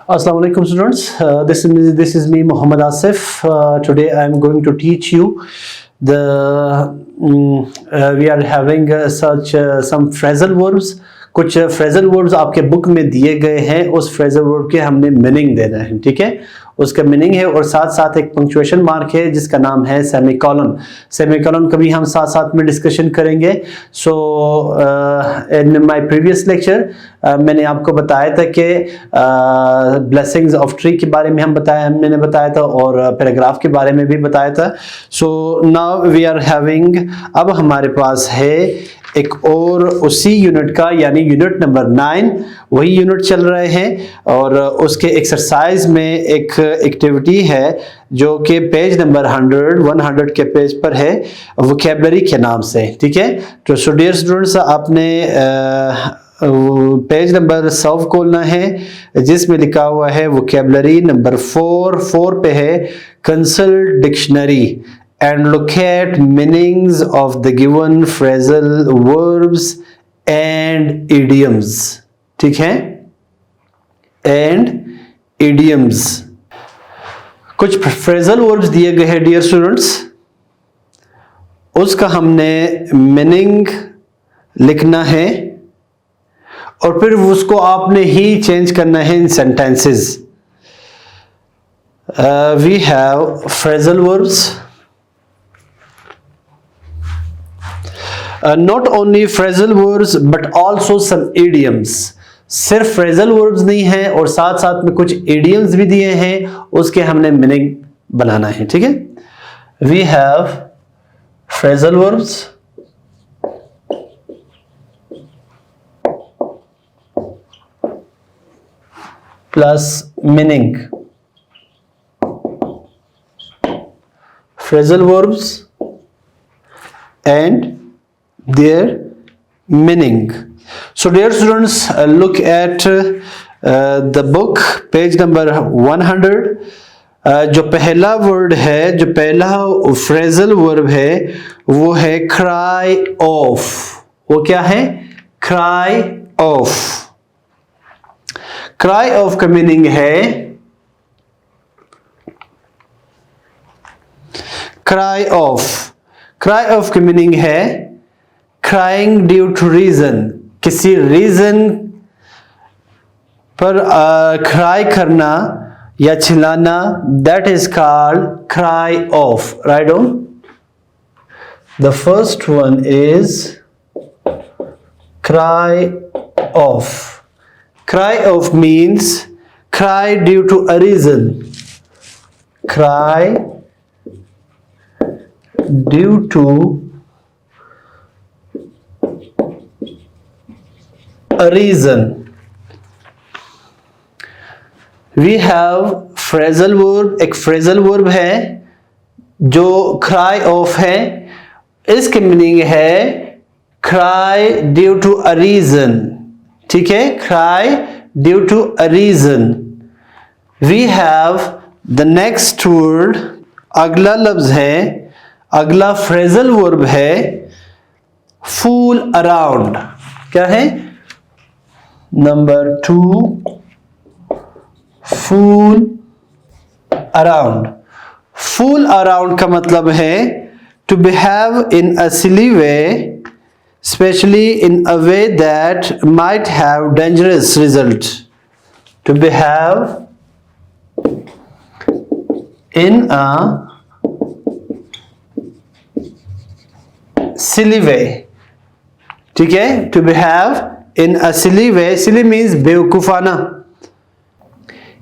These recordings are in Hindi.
Assalamu alaikum students. This is me Muhammad Asif. Today I am going to teach you we are having some phrasal verbs. कुछ फ्रेजल वर्ब्स आपके बुक में दिए गए हैं, उस फ्रेजल वर्ब के हमने मीनिंग देना है, ठीक है। उसका मीनिंग है और साथ साथ एक पंक्चुएशन मार्क है जिसका नाम है सेमीकोलन। सेमीकोलन का भी हम साथ साथ में डिस्कशन करेंगे। सो इन माय प्रीवियस लेक्चर मैंने आपको बताया था कि ब्लेसिंग्स ऑफ ट्री के बारे में मैंने बताया था और पैराग्राफ के बारे में भी बताया था। So now we are having, अब हमारे पास है एक और उसी यूनिट का, यानी यूनिट नंबर 9, वही यूनिट चल रहे हैं और उसके एक्सरसाइज में एक एक्टिविटी है जो कि पेज नंबर 100 के पेज पर है, वोकैबुलरी के नाम से, ठीक है। तो डियर स्टूडेंट्स, आपने पेज नंबर 100 खोलना है जिसमें लिखा हुआ है वोकैबुलरी नंबर 4 पे है consult dictionary and look at meanings of the given phrasal verbs and idioms, ठीक है, and idioms। कुछ phrasal verbs दिए गए हैं डियर स्टूडेंट्स, उसका हमने मीनिंग लिखना है और फिर उसको आपने ही चेंज करना है in sentences. We have phrasal verbs, not only phrasal verbs but also some idioms। सिर्फ phrasal verbs नहीं है और साथ साथ में कुछ idioms भी दिए हैं, उसके हमने मीनिंग बनाना है, ठीक है। we have phrasal verbs, plus meaning। phrasal verbs and their meaning। So dear students, look at the book page number 100। जो पहला वर्ड है, जो पहला फ्रेजल वर्ब है वो है cry off। वो क्या है? cry off। cry off का मीनिंग है, cry off का मीनिंग है crying due to reason। किसी रीजन पर क्राई करना या चिल्लाना, that is called cry off। Write down। The first one is cry off। cry off means cry due to a reason। cry due to a reason। we have phrasal verb, एक phrasal verb है जो cry off है, इसके मीनिंग है cry due to a reason, ठीक है, cry due to a reason। we have the next word, अगला लफ्ज है, अगला phrasal verb है fool around। क्या है? Number 2, fool around। fool around का मतलब है to behave in a silly way, especially in a way that might have dangerous result। to behave in a silly way, ठीक है, to behave in a silly way, silly means बेवकूफाना,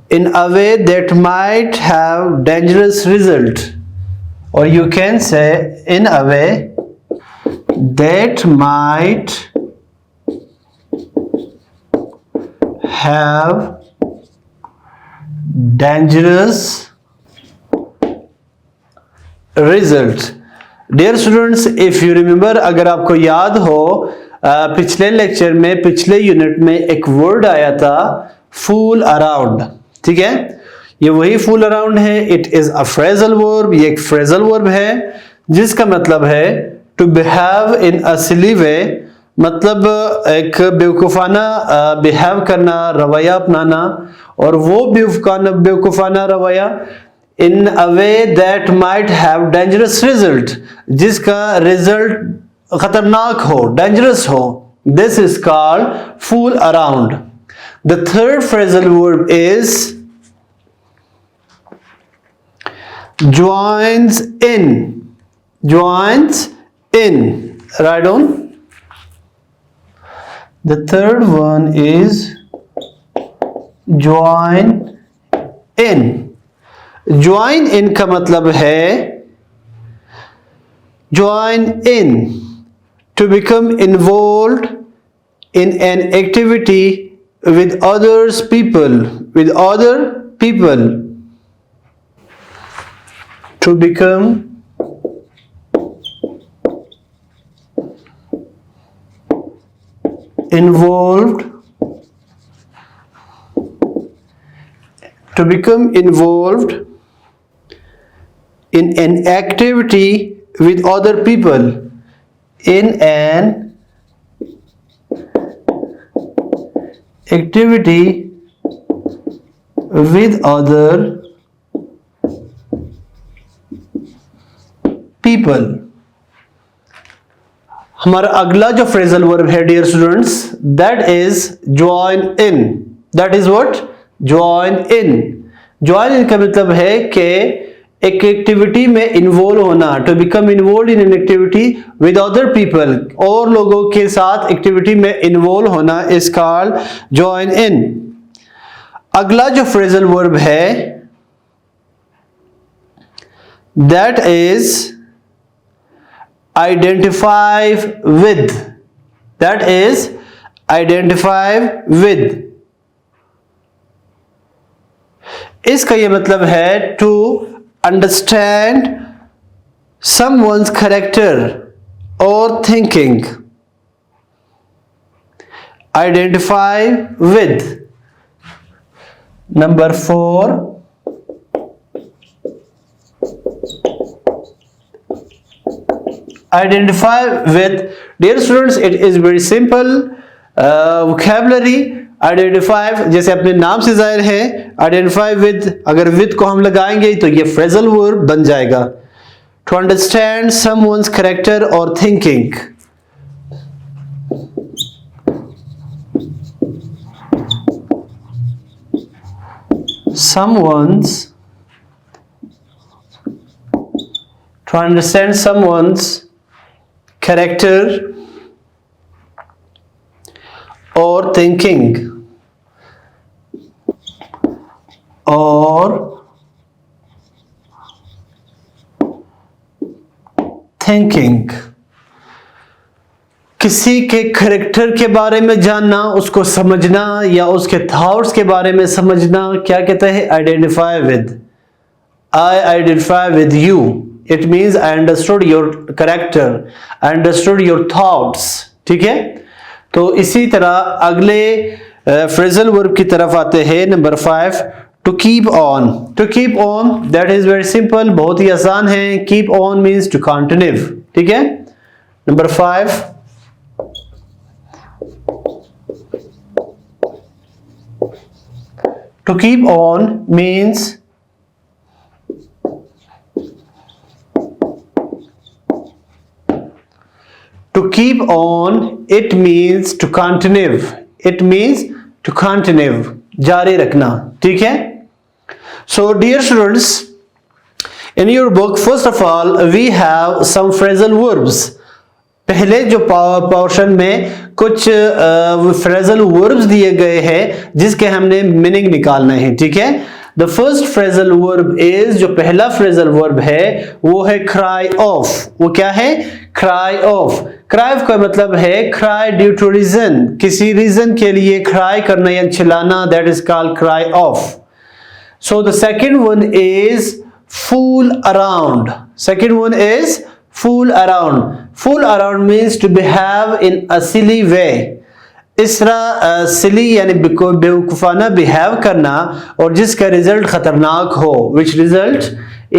in a way that might have dangerous result, or you can say in a way that might have dangerous result। Dear students, if you remember, अगर आपको याद हो, पिछले लेक्चर में, पिछले यूनिट में एक वर्ड आया था फूल अराउंड, ठीक है, ये वही फूल अराउंड है। It is a phrasal verb, ये एक फ्रेजल वर्ब है जिसका मतलब है टू बिहेव इन अ सिली वे, मतलब एक बेवकूफ़ाना बिहेव करना, रवैया अपनाना, और वो बेवकूफ़ाना रवैया in a way that might have dangerous result, जिसका रिजल्ट खतरनाक हो, डेंजरस हो, this is called fool around. The third phrasal verb is joins in, joins in, right on. The third one is join in. Join in का मतलब है join in, to become involved in an activity with others people, with other people, to become involved, to become involved in an activity with other people, in an activity with other people। हमारा अगला जो फ्रेजल वर्ब है dear students, that is join in. That is what? Join in. Join in का मतलब है कि एक एक्टिविटी में इन्वॉल्व होना, to become involve in an activity with other people, और लोगों के साथ एक्टिविटी में इन्वॉल्व होना इज कॉल्ड ज्वाइन इन। अगला जो फ्रेजल वर्ब है that is identify with, that is identify with। इसका ये मतलब है to understand someone's character or thinking, identify with। Number 4, identify with। dear students, it is very simple vocabulary। identify जैसे अपने नाम से जाहिर है, identify with अगर with को हम लगाएंगे तो ये phrasal verb बन जाएगा, to understand someone's character or thinking। someone's, to understand someone's character or thinking, or thinking। किसी के करेक्टर के बारे में जानना, उसको समझना, या उसके थॉट्स के बारे में समझना, क्या कहते हैं? Identify with. I identify with you, it means I understood your character, I understood your thoughts। ठीक है, तो इसी तरह अगले फ्रेजल वर्ब की तरफ आते हैं। Number 5, to keep on. To keep on, that is very simple, बहुत ही आसान है। Keep on means to continue. ठीक है, number 5, to keep on means to keep on, it means to continue, it means to continue, जारी रखना। ठीक है, so dear students, in your book first of all we have some phrasal verbs। पहले जो पोर्शन में कुछ फ्रेजल वर्ब्स दिए गए हैं जिसके हमने मीनिंग निकालना है। ठीक है, the first phrasal verb is, जो पहला फ्रेजल वर्ब है वो है क्राई ऑफ। वो क्या है? Cry of. क्राई का मतलब है क्राई ड्यू टू रीजन, किसी रीजन के लिए क्राई करना या चिल्लाना, that is called cry off. So the second one is fool around. Second one is fool around। fool around means to behave in a silly way। इस तरह सिली यानी बेवकूफाना बिहेव करना और जिसका रिजल्ट खतरनाक हो, which result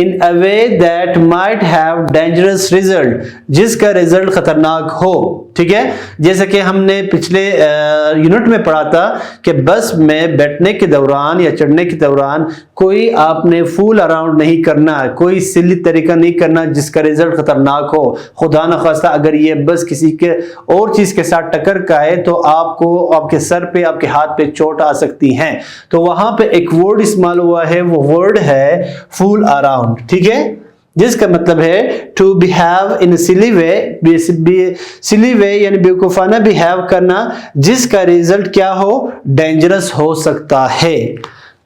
in a way that might have dangerous result, जिसका रिजल्ट खतरनाक हो। ठीक है। जैसे कि हमने पिछले यूनिट में पढ़ा था कि बस में बैठने के दौरान या चढ़ने के दौरान कोई आपने फूल अराउंड नहीं करना, कोई सिली तरीका नहीं करना जिसका रिजल्ट खतरनाक हो। खुदा न खास्ता अगर ये बस किसी के और चीज के साथ टक्कर खाए तो आपको आपके सर पे, आपके हाथ पे चोट आ सकती है। तो वहां पे एक वर्ड इस्तेमाल हुआ है, वो वर्ड है फूल अराउंड, ठीक है, जिसका मतलब है टू बिहेव इन सिली वे, सिली वे यानी बेवकूफाना बिहेव करना जिसका रिजल्ट क्या हो, डेंजरस हो सकता है।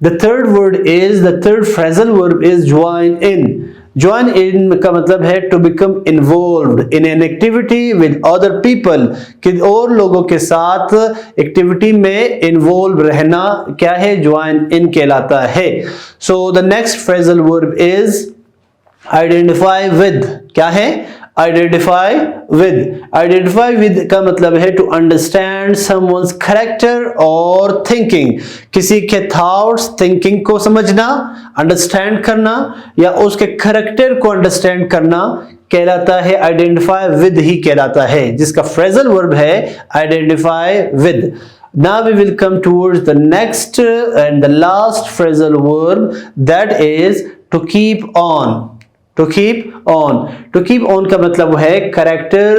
The third phrasal verb is join in. Join in का मतलब है to become involved in an activity with other people, कि और लोगों के साथ एक्टिविटी में इन्वॉल्व रहना क्या है, ज्वाइन इन कहलाता है। So the next phrasal verb is identify with. क्या है, आइडेंटिफाई विद। आइडेंटिफाई विद का मतलब है टू अंडरस्टैंड समवन्स कैरेक्टर और थिंकिंग, किसी के थॉट्स थिंकिंग को समझना, अंडरस्टैंड करना या उसके कैरेक्टर को अंडरस्टैंड करना कहलाता है, आइडेंटिफाई विद ही कहलाता है, जिसका फ्रेजल वर्ब है identify with. Now we will come towards the next and the last phrasal verb, that is to keep on। To keep on, to keep on का मतलब है करेक्टर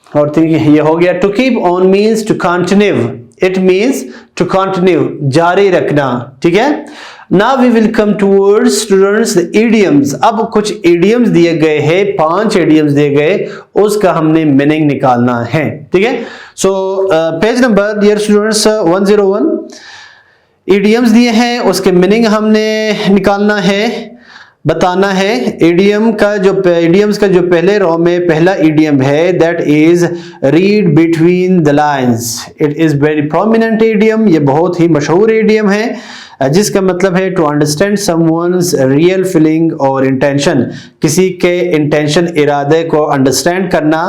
और ये हो गया। To keep on means to continue, it means to continue, जारी रखना, ठीक है। Now we will come towards students the idioms. अब कुछ इडियम्स दिए गए हैं, 5 इडियम्स दिए गए, उसका हमने मीनिंग निकालना है, ठीक है। So page number dear students 101 idioms दिए हैं, उसके मीनिंग हमने निकालना है, बताना है। इडियम्स का जो पहले रो में पहला इडियम है, that is read between the lines. It is very prominent idiom, ये बहुत ही मशहूर इडियम है, जिसका मतलब है to understand someone's real feeling और इंटेंशन, किसी के इंटेंशन इरादे को अंडरस्टैंड करना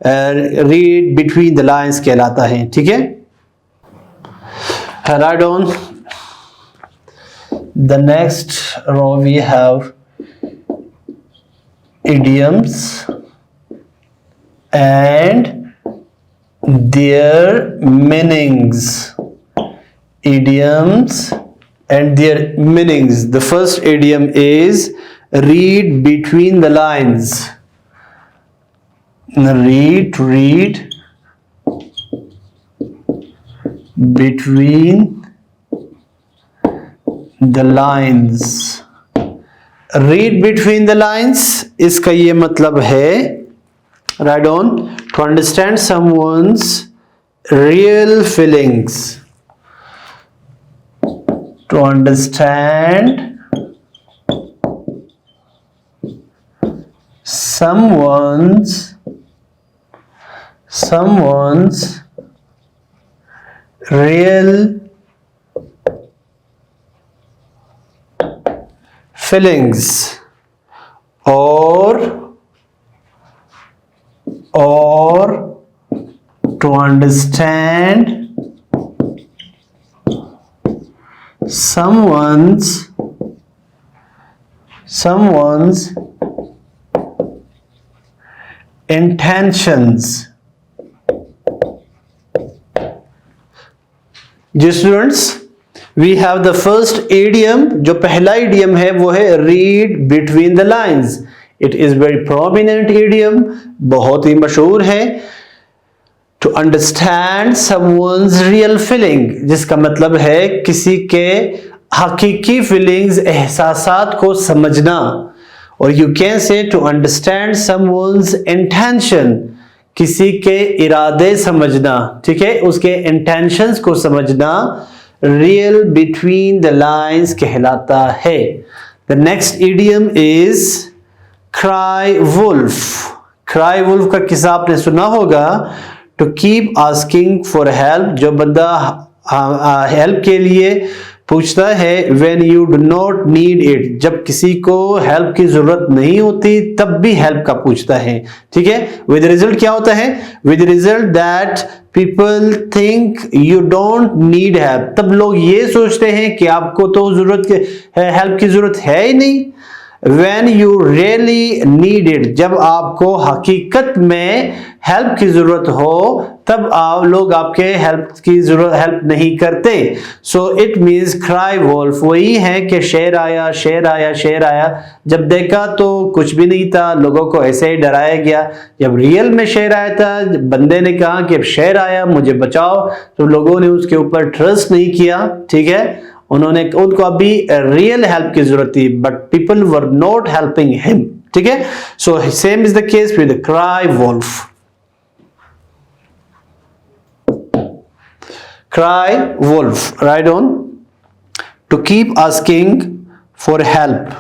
रीड बिटवीन द लाइंस कहलाता है, ठीक है। Right on the next row we have idioms and their meanings. Idioms and their meanings. The first idiom is read between the lines. Read between the lines. Read between the lines, इसका ये मतलब है right on to understand someone's real feelings, to understand someone's real feelings or to understand someone's intentions. जी students, we have the first idiom. जो पहला इडियम है वो है read between the lines. It is very prominent idiom, बहुत ही मशहूर है. To understand someone's real feeling, जिसका मतलब है किसी के हकीकी फीलिंग्स, एहसासात को समझना. और you can say to understand someone's intention, किसी के इरादे समझना, ठीक है, उसके इंटेंशंस को समझना रियल बिटवीन द लाइन्स कहलाता है. The next idiom is cry wolf. Cry wolf का किस्सा आपने सुना होगा. To keep asking for help, जो बंदा हेल्प के लिए पूछता है. When you do not need it, जब किसी को हेल्प की जरूरत नहीं होती तब भी हेल्प का पूछता है, ठीक है. विद रिजल्ट क्या होता है? With result that people think you don't need help. तब लोग ये सोचते हैं कि आपको तो हेल्प की जरूरत है ही नहीं. when you really need it, जब आपको हकीकत में हेल्प की जरूरत हो तब आप लोग आपके हेल्प नहीं करते। So it means cry wolf वही है कि शेर आया शेर आया शेर आया, जब देखा तो कुछ भी नहीं था, लोगों को ऐसे ही डराया गया। जब रियल में शेर आया था, बंदे ने कहा कि अब शेर आया मुझे बचाओ, तो लोगों ने उसके ऊपर ट्रस्ट नहीं किया, ठीक है, उनको अभी रियल हेल्प की जरूरत थी, but people were not helping him, ठीक है। So same is the case with cry wolf. Cry wolf, right on. To keep asking for help.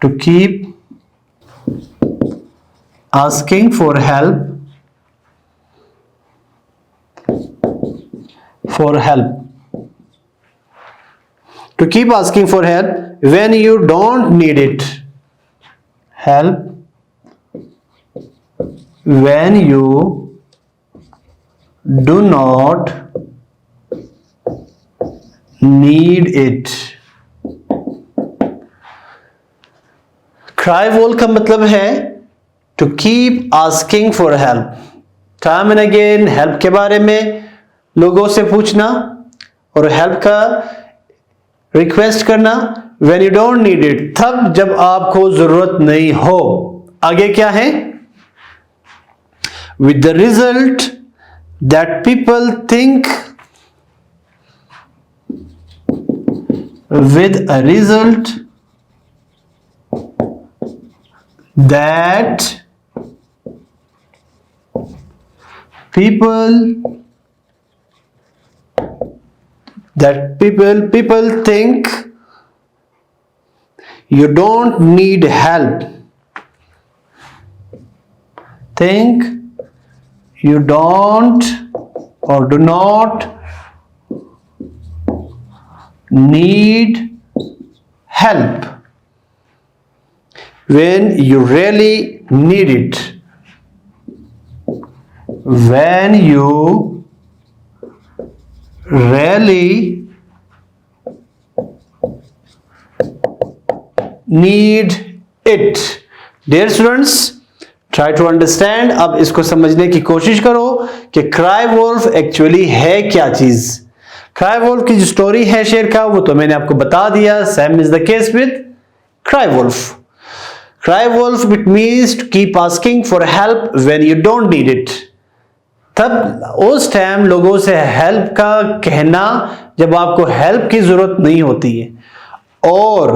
To keep asking for help. For help. To keep asking for help when you don't need it. Help when you do not need it. Cry wolf का मतलब है to keep asking for help. Time and again help के बारे में लोगों से पूछना और help का रिक्वेस्ट करना when you don't need it, तब जब आपको जरूरत नहीं हो। आगे क्या है? With the result that people think, with a result that people think you don't need help, think you don't or do not need help when you really need it. When you really need it. Dear students, try to understand. अब इसको समझने की कोशिश करो कि क्राई वोल्फ एक्चुअली है क्या चीज। क्राई वोल्फ की जो स्टोरी है शेर का, वो तो मैंने आपको बता दिया। Same is the case with cry wolf. Cry wolf it means to keep asking for help when you don't need it. तब उस टाइम लोगों से हेल्प का कहना जब आपको हेल्प की जरूरत नहीं होती है। और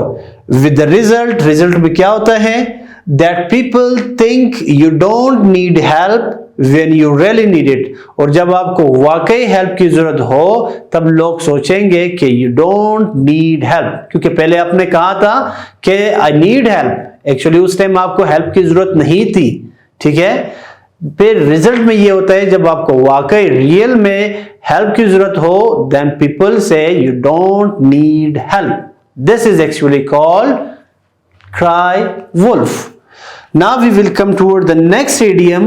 विद द रिजल्ट में क्या होता है? That people think you don't need help when you really need it. और जब आपको वाकई हेल्प की जरूरत हो तब लोग सोचेंगे कि you don't need help, क्योंकि पहले आपने कहा था कि I need help, एक्चुअली उस टाइम आपको हेल्प की जरूरत नहीं थी, ठीक है। फिर रिजल्ट में ये होता है जब आपको वाकई रियल में हेल्प की जरूरत हो, then people say you don't need help. This is actually called cry wolf. Now we will come toward the next idiom.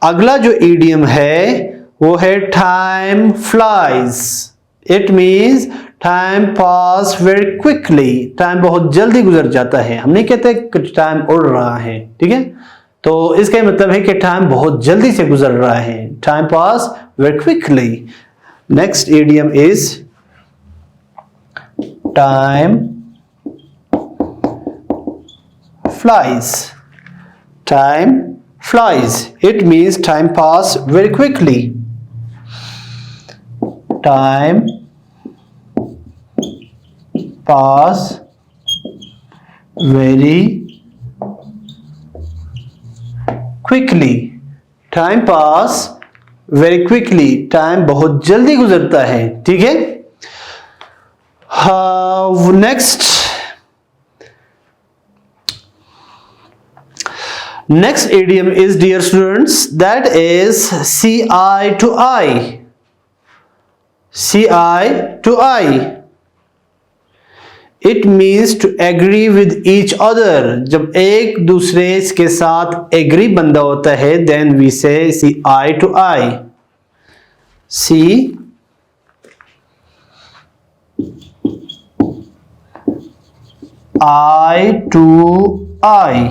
अगला जो idiom है वो है time flies. It means time pass very quickly. Time बहुत जल्दी गुजर जाता है। हम नहीं कहते कि टाइम उड़ रहा है, ठीक है। तो इसका मतलब है कि टाइम बहुत जल्दी से गुजर रहा है। Time pass very quickly. Next idiom is time flies. Time flies. It means time pass very quickly. Time pass very quickly. Time pass very quickly. Time बहुत जल्दी गुजरता है, ठीक है। Next idiom is, dear students, that is see eye to eye. See eye to eye. It means to agree with each other. जब एक दूसरे के साथ agree बंदा होता है, then we say see eye to eye. See eye to eye.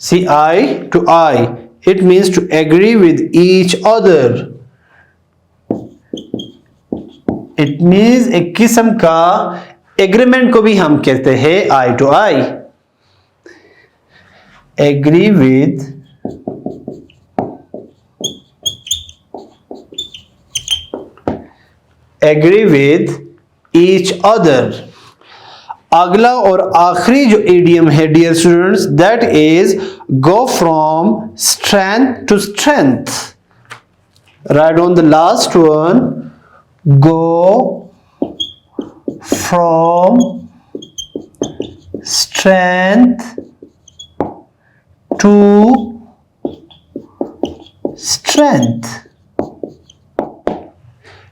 See, eye to eye. It means to agree with each other. It means एक किस्म का एग्रीमेंट को भी हम कहते हैं eye to eye. Agree with each other. अगला और आखिरी जो इडियम है dear students, that is go from strength to strength. Right on the last one, go from strength to strength.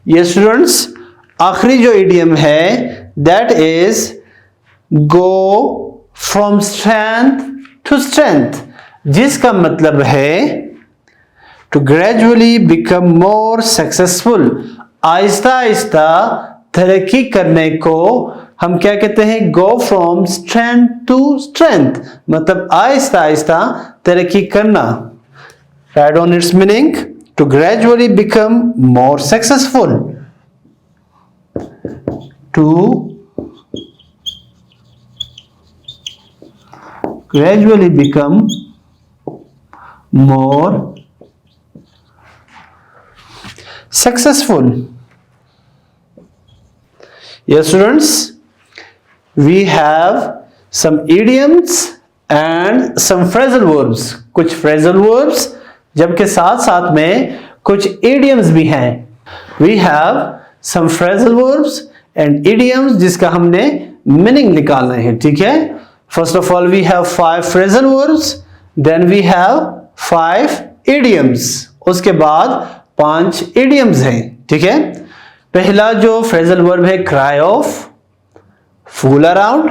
ये स्टूडेंट्स आखिरी जो इडियम है that is go from strength to strength, जिसका मतलब है to gradually become more successful. आहिस्ता आहिस्ता तरक्की करने को हम क्या कहते हैं? Go from strength to strength, मतलब आहिस्ता आहिस्ता तरक्की करना. Right on its meaning, to gradually become more successful. To gradually become more successful. Yes students, we have some idioms and some phrasal verbs. कुछ phrasal verbs जबकि साथ साथ में कुछ idioms भी हैं. We have some phrasal verbs and idioms जिसका हमने meaning निकालना है. ठीक है, first of all we have 5 phrasal verbs, then we have 5 idioms. उसके बाद 5 idioms हैं. ठीक है, पहला जो phrasal verb है cry off, fool around,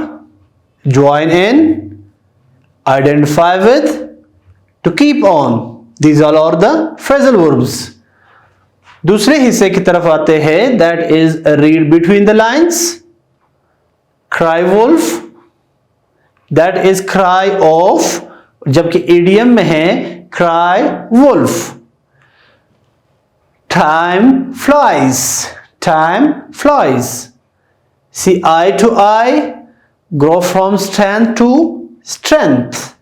join in, identify with, to keep on. These all are the phrasal verbs. दूसरे हिस्से की तरफ आते हैं, that is read between the lines, cry wolf, that is cry off, जबकि idiom में है cry wolf. Time flies, time flies. See, eye to eye, grow from strength to strength.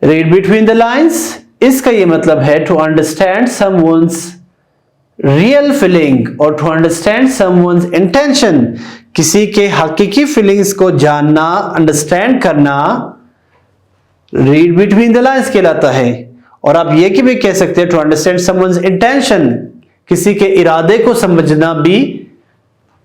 Read between the lines, इसका ये मतलब है to understand someone's real feeling or to understand someone's intention. किसी के हकीकी फीलिंग्स को जानना, अंडरस्टैंड करना रीड बिटवीन द लाइंस कहलाता है. और आप ये भी कह सकते हैं टू अंडरस्टैंड समवन्स इंटेंशन, किसी के इरादे को समझना भी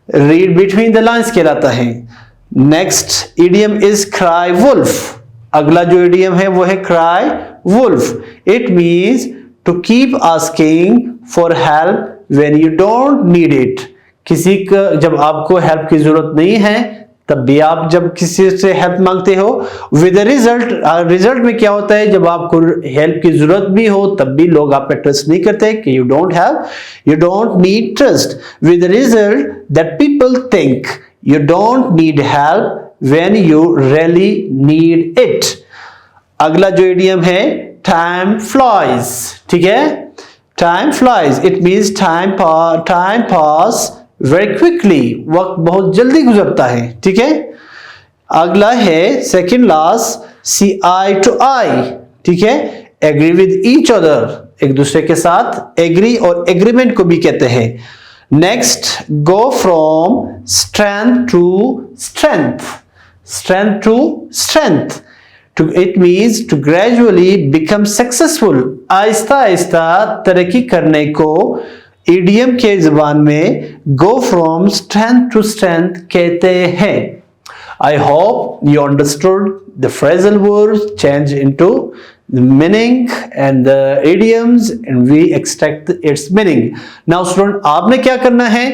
रीड बिटवीन द लाइंस कहलाता है. Next idiom is cry wolf. अगला जो इडियम है वो है cry wolf. It means to keep asking for help when you don't need it. किसी का जब आपको हेल्प की जरूरत नहीं है तब भी आप जब किसी से हेल्प मांगते हो विद रिजल्ट में क्या होता है, जब आपको हेल्प की जरूरत भी हो तब भी लोग आप पे ट्रस्ट नहीं करते कि you don't need trust. With result that people think you don't need help when you really need it. अगला जो इडियम है टाइम फ्लाइज. ठीक है, time flies it means time pass very quickly, वक्त बहुत जल्दी गुजरता है. ठीक है, अगला है second last see eye to eye. ठीक है, एग्री विद ईच अदर, एक दूसरे के साथ एग्री और एग्रीमेंट को भी कहते हैं. Next go from strength to strength. Strength to strength, it means to gradually become successful. आहिस्ता आहिस्ता तरक्की करने को इडियम के जुबान में go from strength to strength कहते हैं. I hope you understood the phrasal verbs change into the meaning and the idioms and we extract its meaning. Now student, आपने क्या करना है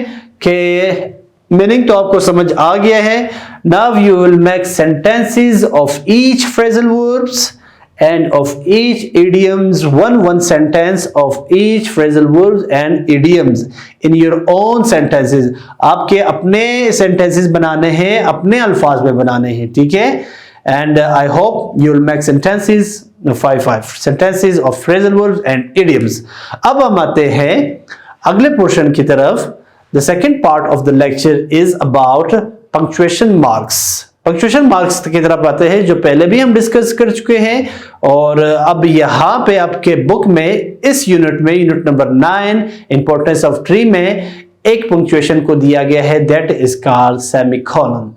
कि मीनिंग तो आपको समझ आ गया है. Now you will make sentences of each phrasal verbs and of each idioms, one sentence of each phrasal verbs and idioms in your own sentences. आपके अपने sentences बनाने हैं, अपने अल्फाज में बनाने हैं, ठीक है? And I hope you will make sentences, five sentences of phrasal verbs and idioms. अब हम आते हैं अगले पोर्शन की तरफ. The second part of the lecture is about punctuation marks. Punctuation marks की तरफ आते हैं जो पहले भी हम डिस्कस कर चुके हैं, और अब यहाँ पे आपके बुक में इस यूनिट में, unit number 9 importance of tree में एक पंक्चुएशन को दिया गया है, दैट इज कॉल्ड सेमीकोलन.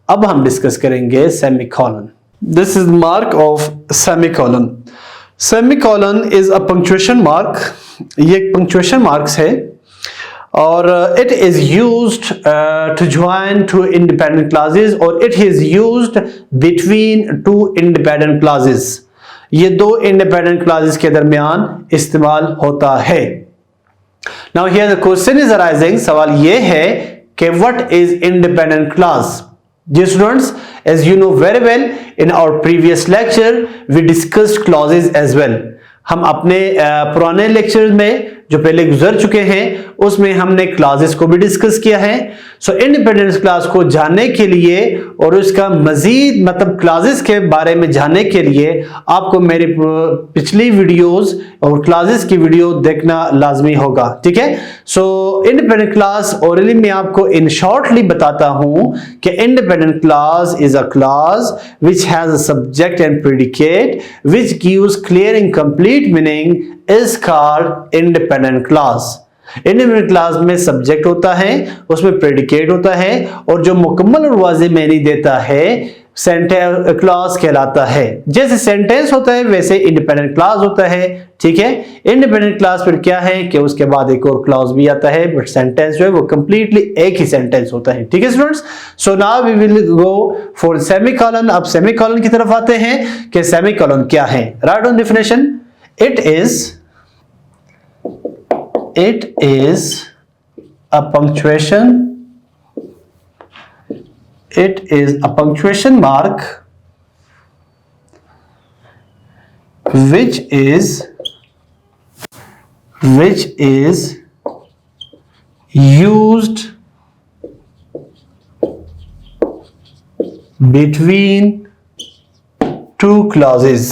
अब हम डिस्कस करेंगे semicolon. This is mark of semicolon. Semicolon is a punctuation mark. ये एक पंक्चुएशन मार्क्स है और it is used to join two independent clauses, और it is used between two independent clauses. ये दो independent clauses के दरमियान इस्तेमाल होता है. Now here the question is arising, सवाल ये है कि what is independent clause? Dear students, as you know very well, in our previous lecture we discussed clauses as well. हम अपने पुराने लेक्चर में जो पहले गुजर चुके हैं उसमें हमने क्लासेस को भी डिस्कस किया है. सो इंडिपेंडेंस क्लास को जानने के लिए और उसका मजीद मतलब क्लासेस के बारे में जानने के लिए आपको मेरी पिछली वीडियोस और क्लासेस की वीडियो देखना लाजमी होगा, ठीक है? सो इंडिपेंडेंट क्लास ओरली में आपको इन शॉर्टली बताता हूं कि independent class is a class which has a subject and predicate which gives clear and complete meaning is called independent clause. Independent class में सब्जेक्ट होता है, उसमें प्रेडिकेट होता है, और जो मुकम्मल और वाज़ेह मानी देता है सेंटेंस क्लॉज कहलाता है. जैसे सेंटेंस होता है वैसे इंडिपेंडेंट क्लॉज होता है, ठीक है? इंडिपेंडेंट क्लॉज फिर क्या है कि उसके बाद एक और क्लॉज भी आता है, बट सेंटेंस जो है वो कंप्लीटली एक ही सेंटेंस होता है, ठीक है students? So now we will go for semicolon. अब सेमीकोलन की तरफ आते हैं कि सेमीकोलन क्या है. Right on definition. It is a punctuation. It is a punctuation mark which is used between two clauses.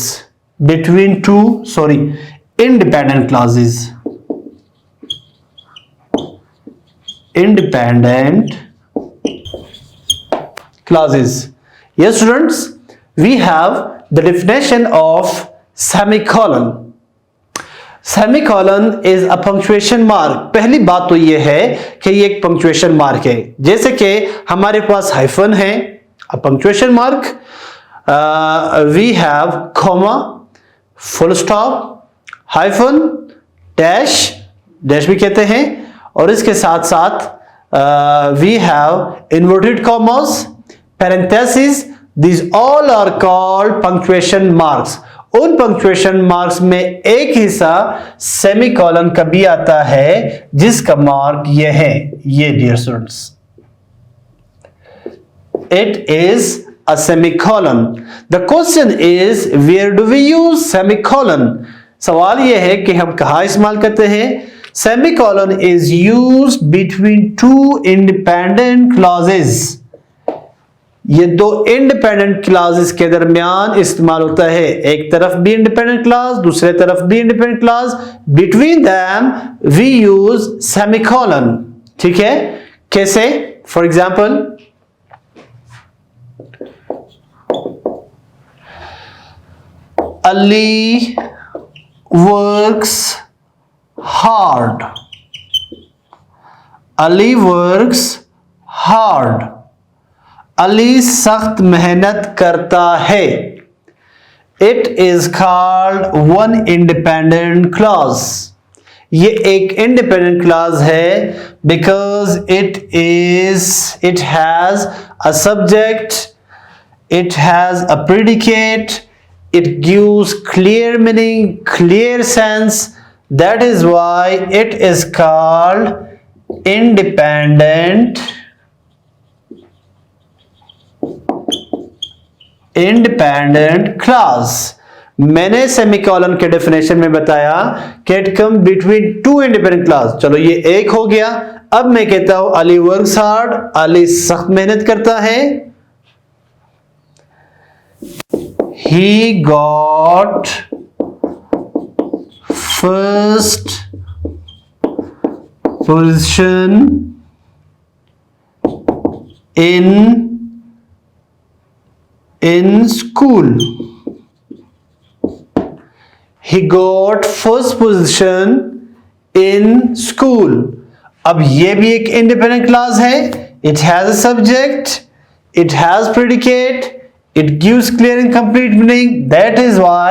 Between two independent clauses. Independent clauses. Yes students, we have the definition of semicolon. Semicolon is a punctuation mark. पहली बात तो ये है कि ये एक punctuation mark है. जैसे कि हमारे पास हाइफन है, a punctuation mark. We have comma, full stop, hyphen, dash, dash भी कहते हैं, और इसके साथ साथ we have inverted commas, parenthesis. This all are called punctuation marks. उन पंक्चुएशन मार्क्स में एक हिस्सा सेमीकोलन का भी आता है जिसका मार्क ये है, ये dear students, it is a semicolon. The question is where do we use semicolon? सवाल यह है कि हम कहाँ इस्तेमाल करते हैं. Semicolon is used between two independent clauses. ये दो independent clauses के दरमियान इस्तेमाल होता है. एक तरफ भी independent clause, दूसरे तरफ भी independent clause. Between them we use semicolon. ठीक है? कैसे? For example, Ali works hard. Ali works hard. Ali सख्त मेहनत करता है. It is called one independent clause. ये एक independent clause है because it has a subject, it has a predicate, it gives clear meaning, clear sense. That is why it is called independent clause. मैंने सेमीकोलन के डेफिनेशन में बताया कि it come between two independent class. चलो ये एक हो गया। अब मैं कहता हूं अली वर्क्स हार्ड, अली सख्त मेहनत करता है। He got first position in school. He got first position in school. अब ये भी एक इंडिपेंडेंट क्लास है। It has a subject, it has predicate, it gives clear and complete meaning. That is why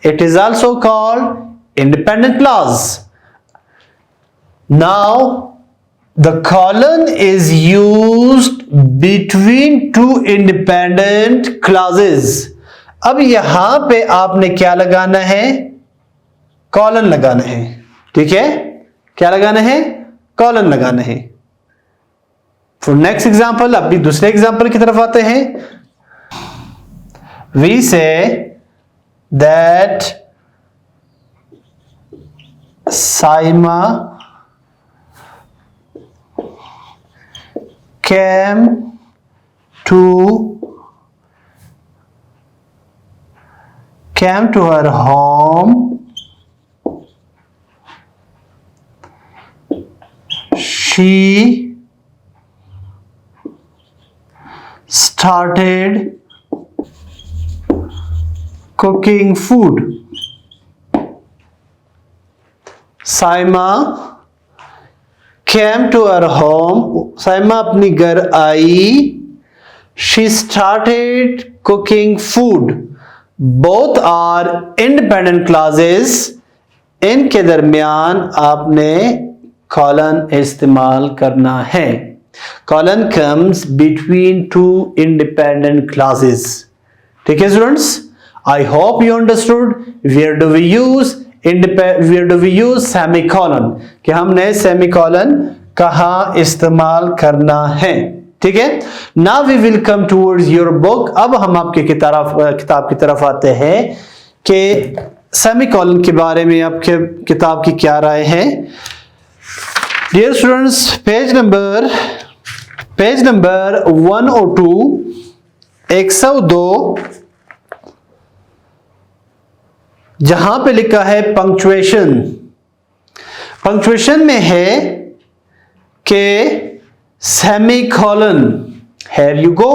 it is also called independent clause. Now the colon is used between two independent clauses. अब यहां पे आपने क्या लगाना है? कॉलन लगाना है। ठीक है, क्या लगाना है? कॉलन लगाना है। फॉर नेक्स्ट एग्जाम्पल, अभी दूसरे एग्जाम्पल की तरफ आते हैं। We say that Saima came to her home. She started cooking food. Saima came to her home. Saima अपनी घर आई। She started cooking food. Both are independent clauses. इनके दरमियान आपने कॉलन इस्तेमाल करना है। Colon comes between two independent clauses. ठीक है students, I hope you understood where do we use semicolon, कि हमने सेमीकोलन कहां इस्तेमाल करना है। ठीक है, now we will come towards your book. अब हम आपके किताब की तरफ आते हैं कि सेमीकोलन के बारे में आपके किताब की क्या राय है। डियर स्टूडेंट्स, पेज नंबर 102, 102, जहां पे लिखा है पंक्चुएशन। पंक्चुएशन में है कि सेमीकोलन, हियर यू गो।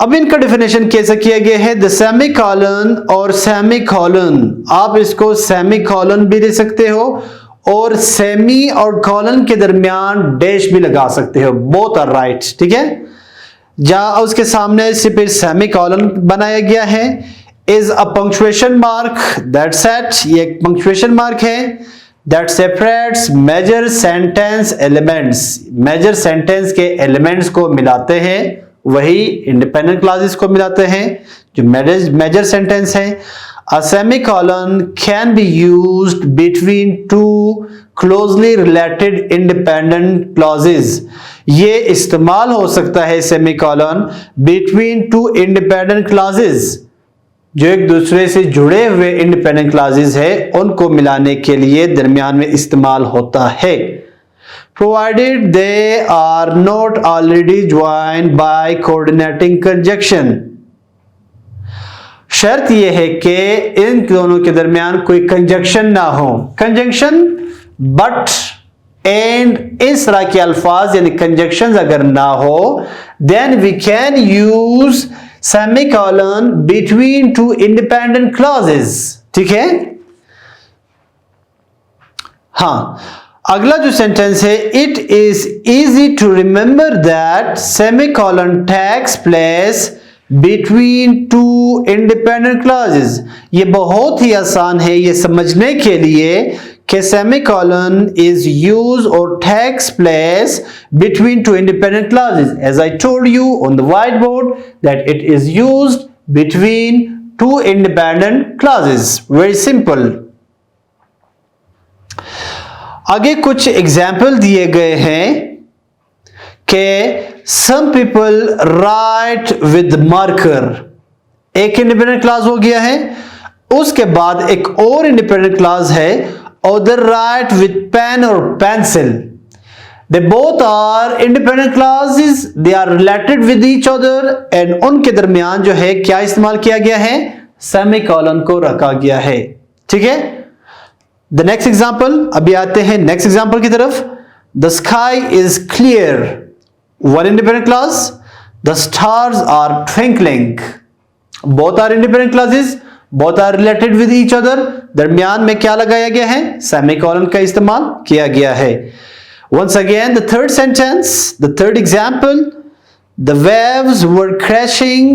अब इनका डेफिनेशन कैसे किया गया है? द सेमीकोलन और सेमीकोलन, आप इसको सेमीकोलन भी दे सकते हो और सेमी और कॉलन के दरमियान डैश भी लगा सकते हो। Both are right. ठीक है, जहां उसके सामने सिर्फ सेमीकोलन बनाया गया है is a punctuation mark, that's it, ये एक punctuation mark है that separates major sentence elements, major sentence के elements को मिलाते हैं, वही independent clauses को मिलाते हैं जो major sentence है। A semicolon can be used between two closely related independent clauses. ये इस्तेमाल हो सकता है semicolon between two independent clauses, जो एक दूसरे से जुड़े हुए इंडिपेंडेंट क्लासेस है उनको मिलाने के लिए दरमियान में इस्तेमाल होता है। Provided they are not already joined by coordinating conjunction. शर्त यह है कि इन दोनों के दरमियान कोई कंजंक्शन ना हो। कंजंक्शन बट, एंड, इस तरह के अल्फाज यानी कंजंक्शंस अगर ना हो, then we can use semicolon between two independent clauses. ठीक है, हाँ, अगला जो सेंटेंस है, it is easy to remember that semicolon takes place between two independent clauses. ये बहुत ही आसान है ये समझने के लिए कि semicolon is used or takes place between two independent clauses. As I told you on the whiteboard that it is used between two independent clauses. Very simple. आगे कुछ एग्जाम्पल दिए गए हैं कि some people write with marker. एक इंडिपेंडेंट क्लॉज हो गया है। उसके बाद एक और इंडिपेंडेंट क्लॉज है, अदर राइट विथ पेन और pencil. They both are independent clauses, they are related with each other, and उनके दरमियान जो है क्या इस्तेमाल किया गया है, सेमीकोलन को रखा गया है। ठीक है, द नेक्स्ट एग्जांपल, अभी आते हैं नेक्स्ट एग्जांपल की तरफ। The sky is clear, one independent clause. The stars are twinkling, both are independent clauses, both are related with each other, दरमियान में क्या लगाया गया है, सेमीकोलन का इस्तेमाल किया गया है। Once again, the third sentence, the third example, the waves were crashing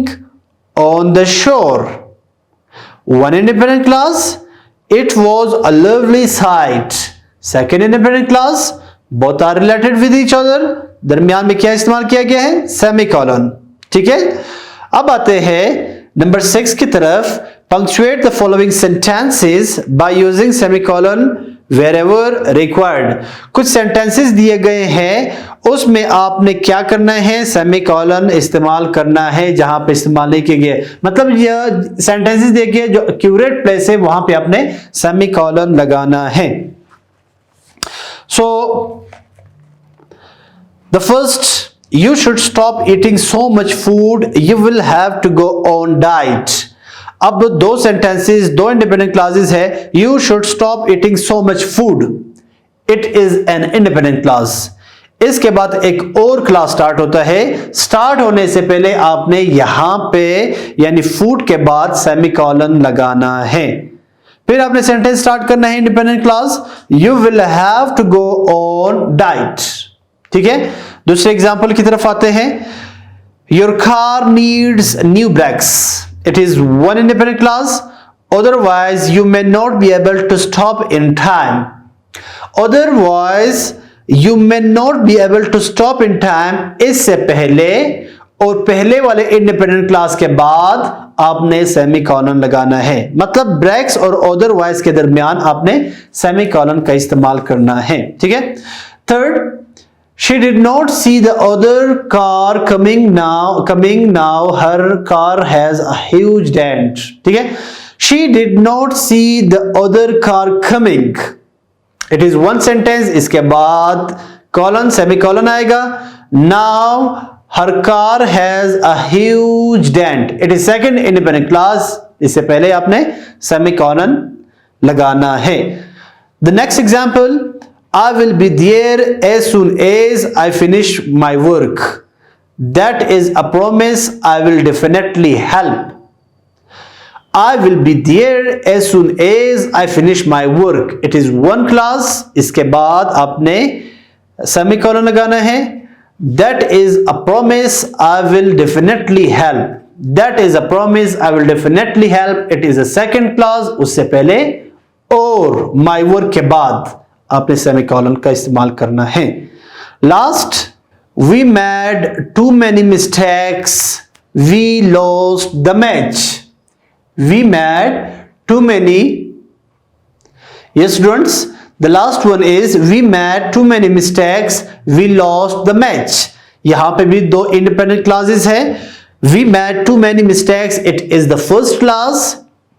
on the shore. One independent clause, it was a lovely sight. Second independent clause, both are related with each other, दरमियान में क्या इस्तेमाल किया गया है, सेमीकोलन। ठीक है, अब आते हैं नंबर 6 की तरफ। Punctuate the following sentences by using semicolon wherever required। कुछ सेंटेंसेस दिए गए हैं, उसमें आपने क्या करना है, सेमीकोलन इस्तेमाल करना है जहां पे इस्तेमाल नहीं किए गए। मतलब ये सेंटेंसेस देखिए जो एक्यूरेट प्लेस है वहां पे आपने सेमीकोलन लगाना है। So the first, you should stop eating so much food, you will have to go on diet। अब दो सेंटेंसेस, दो इंडिपेंडेंट क्लॉजेस है। You should stop eating so much food, it is an independent clause. इसके बाद एक और क्लॉज स्टार्ट होता है। स्टार्ट होने से पहले आपने यहां पे यानी फूड के बाद सेमीकोलन लगाना है। फिर आपने सेंटेंस स्टार्ट करना है independent clause, you will have to go on diet. ठीक है, दूसरे एग्जांपल की तरफ आते हैं। Your car needs new brakes, it is one independent clause, otherwise you may not be able to stop in time। otherwise you may not be able to stop in time, इससे पहले और पहले वाले इंडिपेंडेंट क्लास के बाद आपने सेमीकोलन लगाना है। मतलब ब्रेक्स और otherwise के दरमियान आपने सेमीकोलन का इस्तेमाल करना है। ठीक है, third, she did not see the other car coming now her car has a huge dent। ठीक है, she did not see the other car coming, it is one sentence। इसके बाद कॉलन सेमीकोलन आएगा। now her car has a huge dent, it is second independent clause, इससे पहले आपने सेमीकोलन लगाना है। the next example, I will be there as soon as I finish my work, that is a promise, I will definitely help। I will be there as soon as I finish my work, it is one clause। इसके बाद आपने सेमीकोलन लगाना है। that is a promise, I will definitely help, that is a promise, I will definitely help, it is a second clause। उससे पहले और my work के बाद आपने सेमीकोलन का इस्तेमाल करना है। Last, we made too many mistakes, we lost the match. We made too many, yes students, the last one is we made too many mistakes, we lost the match. यहां पे भी दो इंडिपेंडेंट क्लॉजेस है। We made too many mistakes, it is the first clause,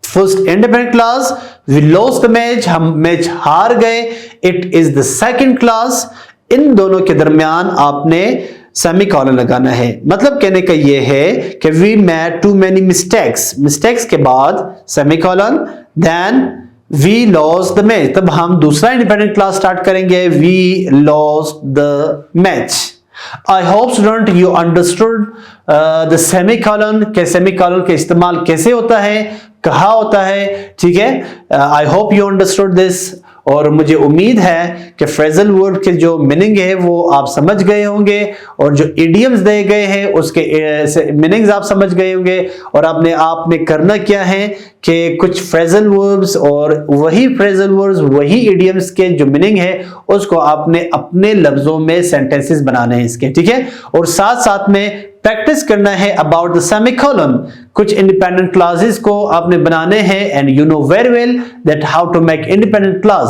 first independent clause. We lost the match, हम मैच हार गए, it is the second clause. इन दोनों के दरमियान आपने सेमीकोलन लगाना है। मतलब कहने का ये है कि we made too many mistakes, mistakes के बाद semicolon, then we lost the match, तब हम दूसरा इंडिपेंडेंट क्लॉज स्टार्ट करेंगे, we lost the match. I hope student you understood the semicolon के सेमीकोलन के इस्तेमाल कैसे होता है, कहाँ होता है। ठीक है, I hope you understood this। और मुझे उम्मीद है कि फ्रेजल वर्ड के जो मीनिंग है वो आप समझ गए होंगे, और जो इडियम्स दिए गए हैं उसके मीनिंग्स आप समझ गए होंगे। और आपने करना क्या है कि कुछ फ्रेजल वर्ब्स और वही फ्रेजल वर्ब्स, वही इडियम्स के जो मीनिंग है उसको आपने अपने लफ्जों में सेंटेंसेस बनाने हैं इसके। ठीक है, और साथ साथ में प्रैक्टिस करना है अबाउट द सेमीकोलन। कुछ इंडिपेंडेंट क्लॉजेस को आपने बनाने हैं, and you know very well that how to make independent clause.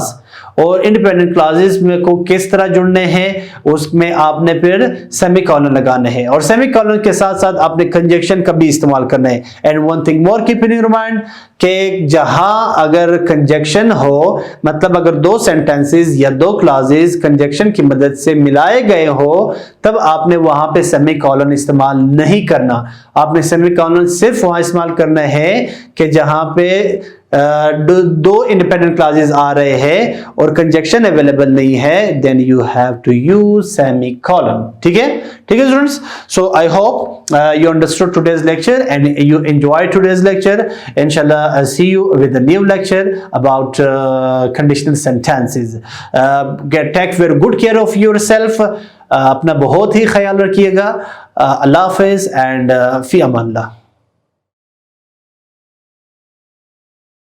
और इंडिपेंडेंट क्लॉजेस में को किस तरह जुड़ने हैं, उसमें आपने फिर सेमीकोलन लगाने हैं और सेमीकोलन के साथ साथ आपने कंजक्शन का भी इस्तेमाल करना है। And one thing more keep in your mind कि जहां अगर कंजक्शन हो, मतलब अगर दो सेंटेंसेस या दो क्लॉजेस कंजक्शन की मदद से मिलाए गए हो, तब आपने वहां पे सेमीकोलन इस्तेमाल नहीं करना। आपने सेमीकोलन सिर्फ वहां इस्तेमाल करना है कि जहां पे दो इंडिपेंडेंट क्लॉजेस आ रहे हैं और कंजक्शन अवेलेबल नहीं है, then you have to use semicolon. ठीक है students. So I hope you understood today's lecture and you enjoyed today's lecture. Inshallah, see you with a new lecture about conditional sentences. Take very good care of yourself. अपना बहुत ही ख्याल रखिएगा। अल्लाह हाफिज एंड फी अमान अल्लाह।